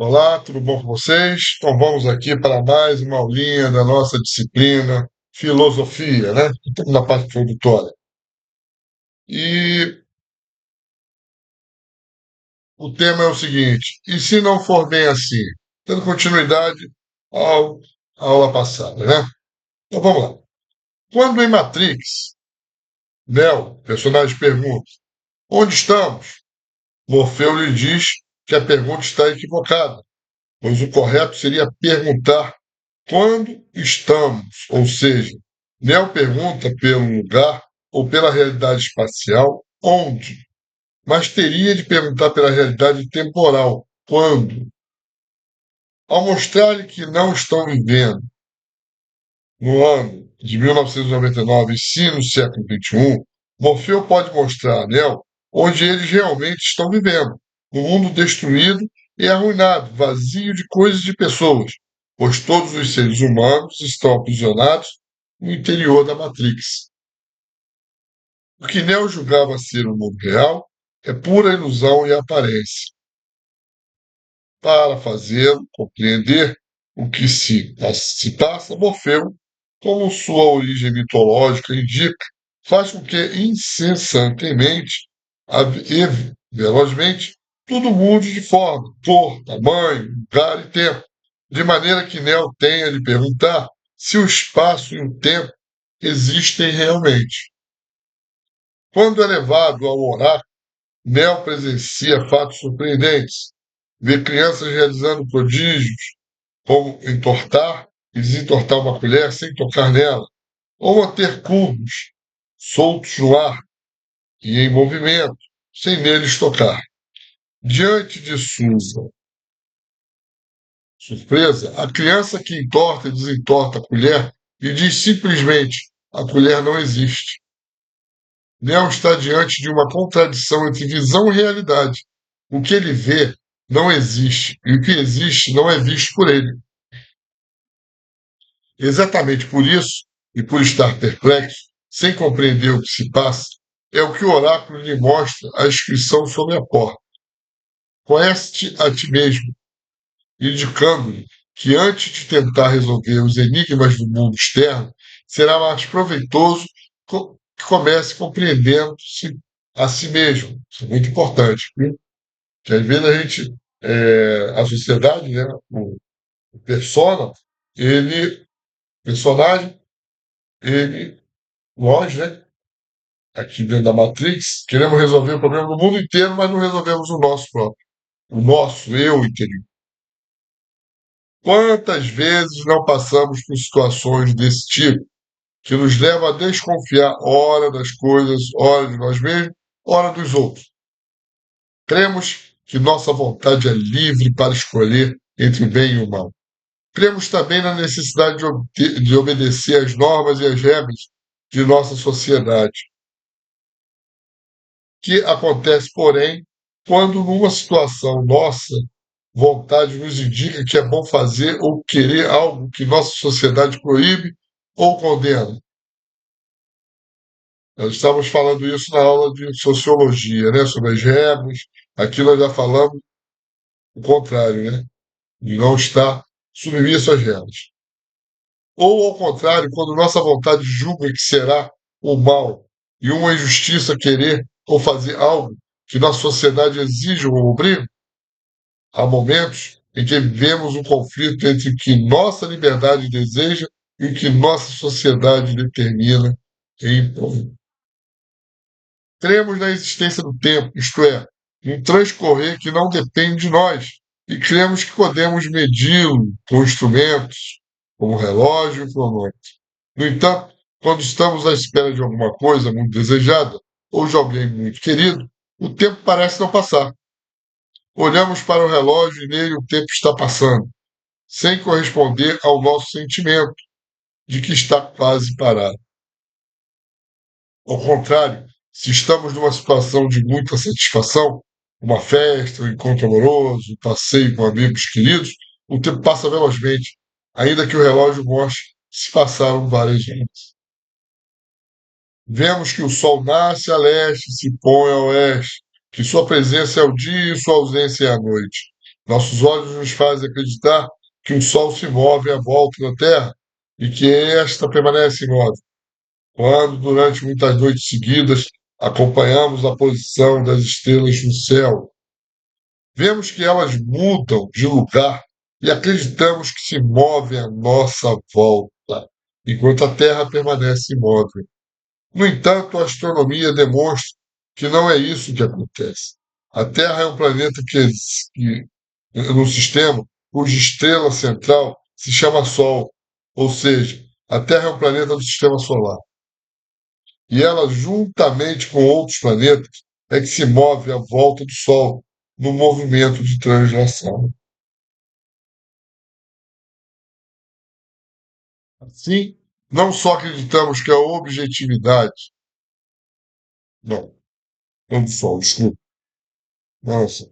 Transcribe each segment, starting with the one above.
Olá, tudo bom com vocês? Então vamos aqui para mais uma aulinha da nossa disciplina Filosofia, né? Estamos na parte introdutória. E o tema é o seguinte: e se não for bem assim? Dando continuidade ao, à aula passada, né? Então vamos lá. Quando em Matrix, Neo, personagem pergunta: onde estamos? Morfeu lhe diz que a pergunta está equivocada, pois o correto seria perguntar quando estamos, ou seja, Neo pergunta pelo lugar ou pela realidade espacial, onde, mas teria de perguntar pela realidade temporal, quando. Ao mostrar-lhe que não estão vivendo no ano de 1999, e sim no século XXI, Morfeu pode mostrar a Neo onde eles realmente estão vivendo, no mundo destruído e arruinado, vazio de coisas e de pessoas, pois todos os seres humanos estão aprisionados no interior da Matrix. O que Neo julgava ser o mundo real é pura ilusão e aparência. Para fazê-lo compreender o que se passa, Morfeu, como sua origem mitológica indica, faz com que incessantemente e velozmente tudo mude de forma, cor, tamanho, lugar e tempo, de maneira que Neo tenha de perguntar se o espaço e o tempo existem realmente. Quando é levado ao oráculo, Neo presencia fatos surpreendentes, vê crianças realizando prodígios, como entortar e desentortar uma colher sem tocar nela, ou manter cubos soltos no ar e em movimento, sem neles tocar. Diante de sua surpresa, a criança que entorta e desentorta a colher lhe diz simplesmente: a colher não existe. Neo está diante de uma contradição entre visão e realidade. O que ele vê não existe, e o que existe não é visto por ele. Exatamente por isso, e por estar perplexo, sem compreender o que se passa, é o que o oráculo lhe mostra a inscrição sobre a porta. Conhece-te a ti mesmo, indicando-lhe que antes de tentar resolver os enigmas do mundo externo, será mais proveitoso que comece compreendendo-se a si mesmo. Isso é muito importante, viu? Que às vezes a sociedade, né, o persona, ele, personagem, ele, nós, né, aqui dentro da Matrix, queremos resolver o problema do mundo inteiro, mas não resolvemos o nosso próprio, o nosso eu interior. Quantas vezes não passamos por situações desse tipo, que nos levam a desconfiar, ora das coisas, ora de nós mesmos, ora dos outros. Cremos que nossa vontade é livre para escolher entre o bem e o mal. Cremos também na necessidade de obedecer às normas e às regras de nossa sociedade, que acontece, porém, quando numa situação nossa vontade nos indica que é bom fazer ou querer algo que nossa sociedade proíbe ou condena. Nós estávamos falando isso na aula de sociologia, né, sobre as regras. Aqui nós já falamos o contrário, né, de não estar submisso às regras. Ou, ao contrário, quando nossa vontade julga que será o mal e uma injustiça querer ou fazer algo que nossa sociedade exige ou obriga, há momentos em que vivemos um conflito entre o que nossa liberdade deseja e o que nossa sociedade determina e impõe. Cremos na existência do tempo, isto é, um transcorrer que não depende de nós, e cremos que podemos medi-lo com instrumentos, como relógio e cronômetro. No entanto, quando estamos à espera de alguma coisa muito desejada ou de alguém muito querido, o tempo parece não passar. Olhamos para o relógio e nele o tempo está passando, sem corresponder ao nosso sentimento de que está quase parado. Ao contrário, se estamos numa situação de muita satisfação, uma festa, um encontro amoroso, um passeio com amigos queridos, o tempo passa velozmente, ainda que o relógio mostre que se passaram várias horas. Vemos que o sol nasce a leste e se põe a oeste, que sua presença é o dia e sua ausência é a noite. Nossos olhos nos fazem acreditar que o Sol se move à volta da Terra e que esta permanece imóvel. Quando, durante muitas noites seguidas, acompanhamos a posição das estrelas no céu, vemos que elas mudam de lugar e acreditamos que se movem à nossa volta, enquanto a Terra permanece imóvel. No entanto, a astronomia demonstra que não é isso que acontece. A Terra é um planeta que no sistema, cuja estrela central se chama Sol, ou seja, a Terra é um planeta do sistema solar. E ela, juntamente com outros planetas, é que se move à volta do Sol no movimento de translação. Assim, não só acreditamos que a objetividade. Não, não do Sol, desculpa. Nossa.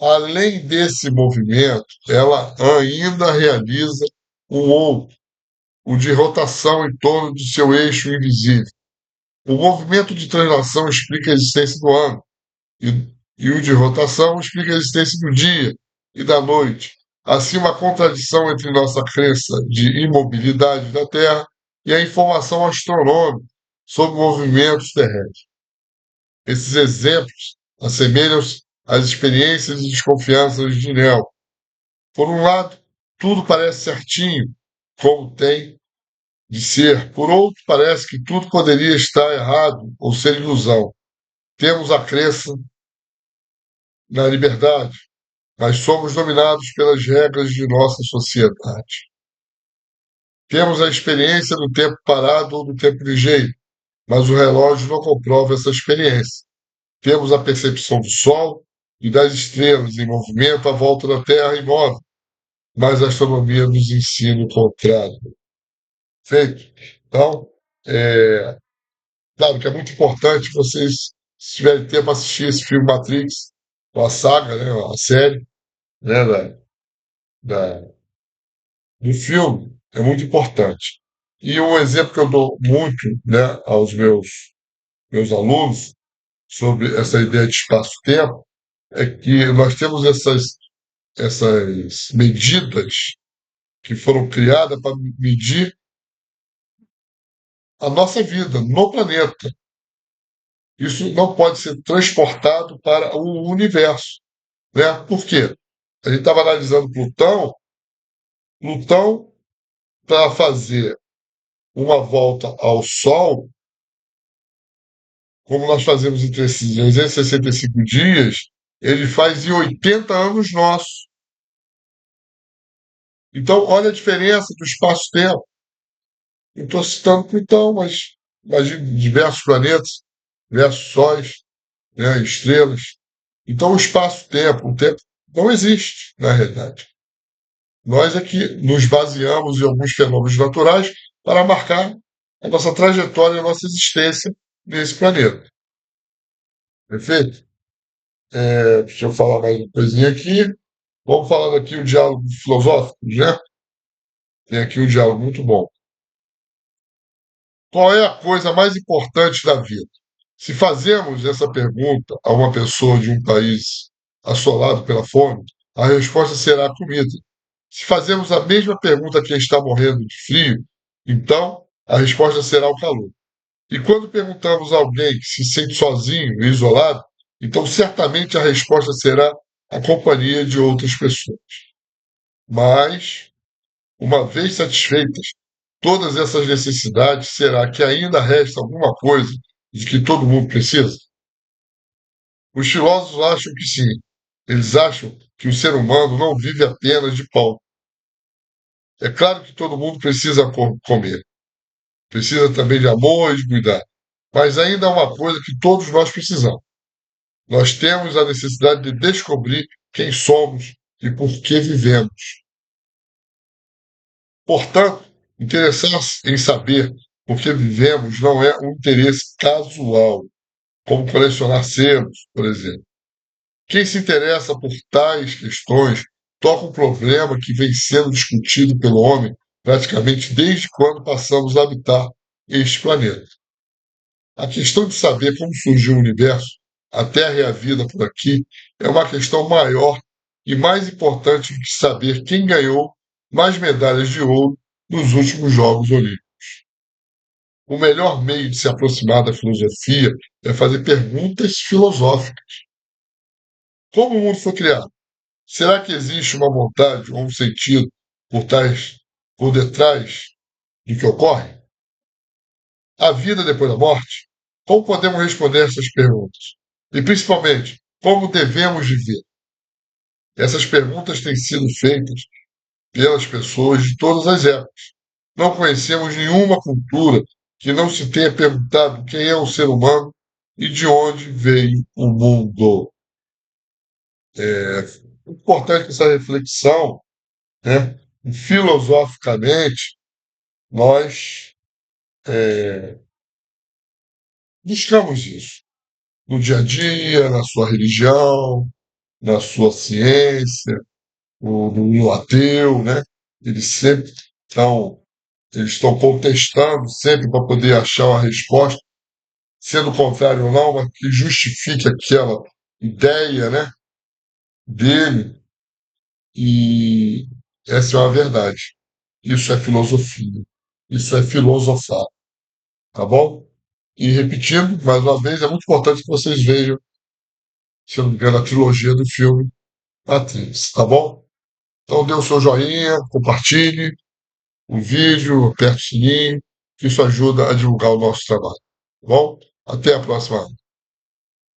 Além desse movimento, ela ainda realiza um outro, o de rotação em torno de seu eixo invisível. O movimento de translação explica a existência do ano, e, e o de rotação explica a existência do dia e da noite. Assim, uma contradição entre nossa crença de imobilidade da Terra e a informação astronômica sobre movimentos terrestres. Esses exemplos assemelham-se às experiências e desconfianças de Neo. Por um lado, tudo parece certinho, como tem de ser. Por outro, parece que tudo poderia estar errado ou ser ilusão. Temos a crença na liberdade, mas somos dominados pelas regras de nossa sociedade. Temos a experiência do tempo parado ou do tempo ligeiro, mas o relógio não comprova essa experiência. Temos a percepção do Sol e das estrelas em movimento à volta da Terra imóvel, mas a astronomia nos ensina o contrário. Feito? Então, é, claro que é muito importante vocês, se tiverem tempo, assistir esse filme Matrix, ou a saga, né, a série, né, da, do filme, é muito importante. E um exemplo que eu dou muito, né, aos meus alunos sobre essa ideia de espaço-tempo é que nós temos essas medidas que foram criadas para medir a nossa vida no planeta. Isso não pode ser transportado para o universo, né? Por quê? A gente estava analisando Plutão para fazer uma volta ao Sol, como nós fazemos em 365 dias, ele faz em 80 anos nossos. Então, olha a diferença do espaço-tempo. Eu estou citando Plutão, mas imagine diversos planetas, diversos sóis, né, estrelas. Então, o tempo não existe, na realidade. Nós é que nos baseamos em alguns fenômenos naturais para marcar a nossa trajetória, a nossa existência nesse planeta. Perfeito? Deixa eu falar mais uma coisinha aqui. Vamos falar aqui o diálogo filosófico, né? Tem aqui um diálogo muito bom. Qual é a coisa mais importante da vida? Se fazemos essa pergunta a uma pessoa de um país assolado pela fome, a resposta será a comida. Se fazemos a mesma pergunta a quem está morrendo de frio, então a resposta será o calor. E quando perguntamos a alguém que se sente sozinho e isolado, então certamente a resposta será a companhia de outras pessoas. Mas, uma vez satisfeitas todas essas necessidades, será que ainda resta alguma coisa de que todo mundo precisa? Os filósofos acham que sim. Eles acham que o ser humano não vive apenas de pão. É claro que todo mundo precisa comer, precisa também de amor e de cuidado. Mas ainda há uma coisa que todos nós precisamos. Nós temos a necessidade de descobrir quem somos e por que vivemos. Portanto, interessar-se em saber por que vivemos não é um interesse casual, como colecionar selos, por exemplo. Quem se interessa por tais questões toca um problema que vem sendo discutido pelo homem praticamente desde quando passamos a habitar este planeta. A questão de saber como surgiu o universo a Terra e a vida por aqui é uma questão maior e mais importante do que saber quem ganhou mais medalhas de ouro nos últimos Jogos Olímpicos. O melhor meio de se aproximar da filosofia é fazer perguntas filosóficas. Como o mundo foi criado? Será que existe uma vontade ou um sentido por detrás do que ocorre? A vida depois da morte? Como podemos responder essas perguntas? E, principalmente, como devemos viver? Essas perguntas têm sido feitas pelas pessoas de todas as épocas. Não conhecemos nenhuma cultura que não se tenha perguntado quem é o ser humano e de onde veio o mundo. É importante essa reflexão, né? E, filosoficamente, nós buscamos isso no dia a dia, na sua religião, na sua ciência, no ateu, né? Eles sempre estão, eles estão contestando sempre para poder achar uma resposta, sendo contrário ou não, mas que justifique aquela ideia, né, dele. E essa é uma verdade. Isso é filosofia. Isso é filosofar, tá bom? E repetindo, mais uma vez, é muito importante que vocês vejam, se eu não me engano, a trilogia do filme Matrix, tá bom? Então dê o seu joinha, compartilhe o vídeo, aperte o sininho, que isso ajuda a divulgar o nosso trabalho. Tá bom? Até a próxima.